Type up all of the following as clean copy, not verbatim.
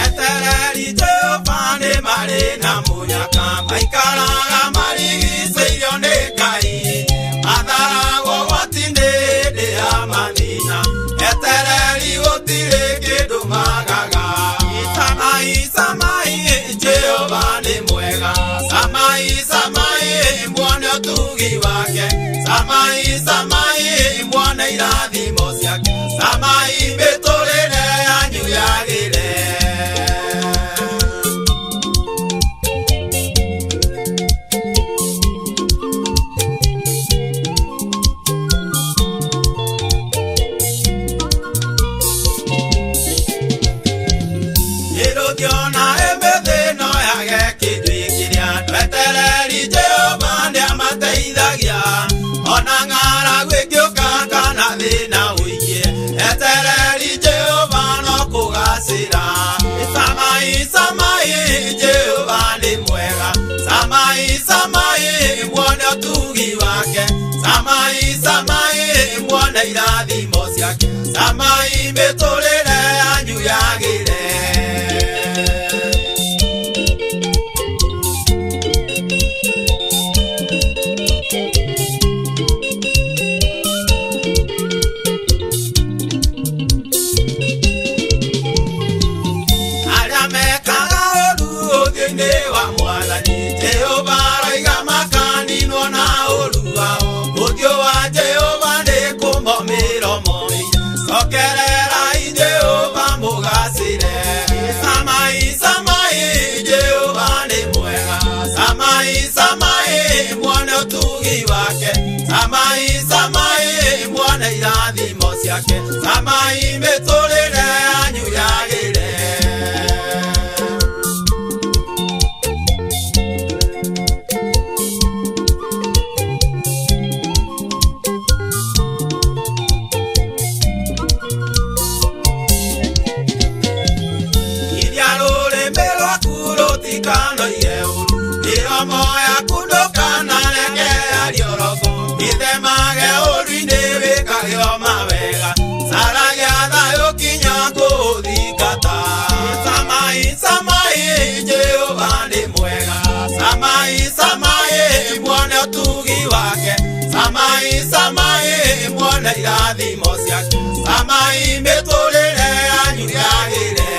Etereri Jehova ni marina munyaka maikaraga marigicĩirio nĩ Ngai matharago gwatinĩ hĩndĩ ya mathĩna. Etereri gũtirĩ kĩndũ magaga. Samai samai Jehova nĩ mwega. Samai samai muone ũtugi wake. Samai samai muone irathimo ciake. Samai mĩtũrĩre yanyu yagĩre. Etereri Jehova nĩamateithagia ona ng'ara gwĩkĩũka kana thĩna ũingĩ. Etereri Jehova no kũgacĩra. Samai samai Jehova nĩ mwega. Samai samai muone ũtugi wake. Samai samai muone irathimo ciake. Samai mĩtũrĩre yanyu yagĩre. Jehova roiga makaninwo na ũru wao. Ũthiũ wa Jehova nĩ kũmomĩra ũmomĩire. Cokererai Jehova mũgacĩre. Samai samai Jehova nĩ mwega. Samai samai muone ũtugi wake. Samai samai muone irathimo ciake. Samai mĩtũrĩre yanyu yagĩre. Moya kundokana leke alioroko. Ithemage ũru-inĩ wĩkage mawega. Saragia thayũ kinya kũthingata. Samai samai Jehova nĩ mwega. Samai samai muone ũtugi wake. Samai samai muone irathimo ciake. Samai mĩtũrĩre yanyu yagĩre.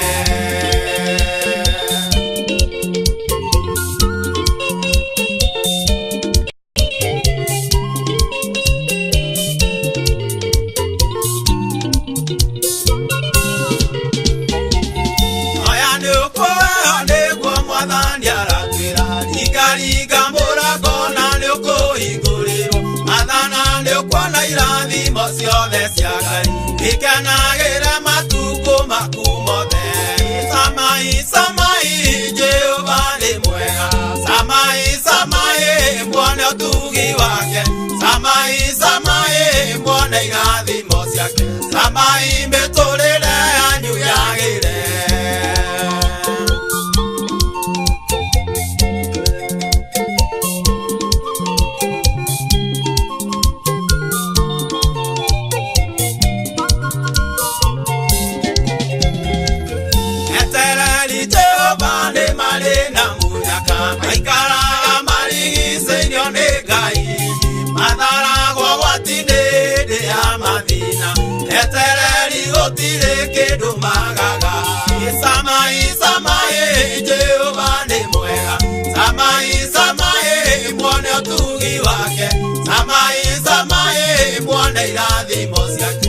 Riga mũrango na nĩũkũhingũrĩrwo. Mathana nĩũkuona irathimo ciothe cia Ngai. Ikenagĩre matukũ maku mothe. Samai samai Jehova nĩ mwega. Samai samai muone ũtugi wake. Samai samai muone irathimo ciake. Samai mĩtũrĩre yanyu yagĩre. Maikaraga marigicĩirio nĩ Ngai matharago gwatinĩ hĩndĩ ya mathĩna. Etereri gũtirĩ kĩndũ magaga. Samai samai Jehova nĩ mwega. Samai samai muone ũtugi wake. Samai samai muone irathimo ciake.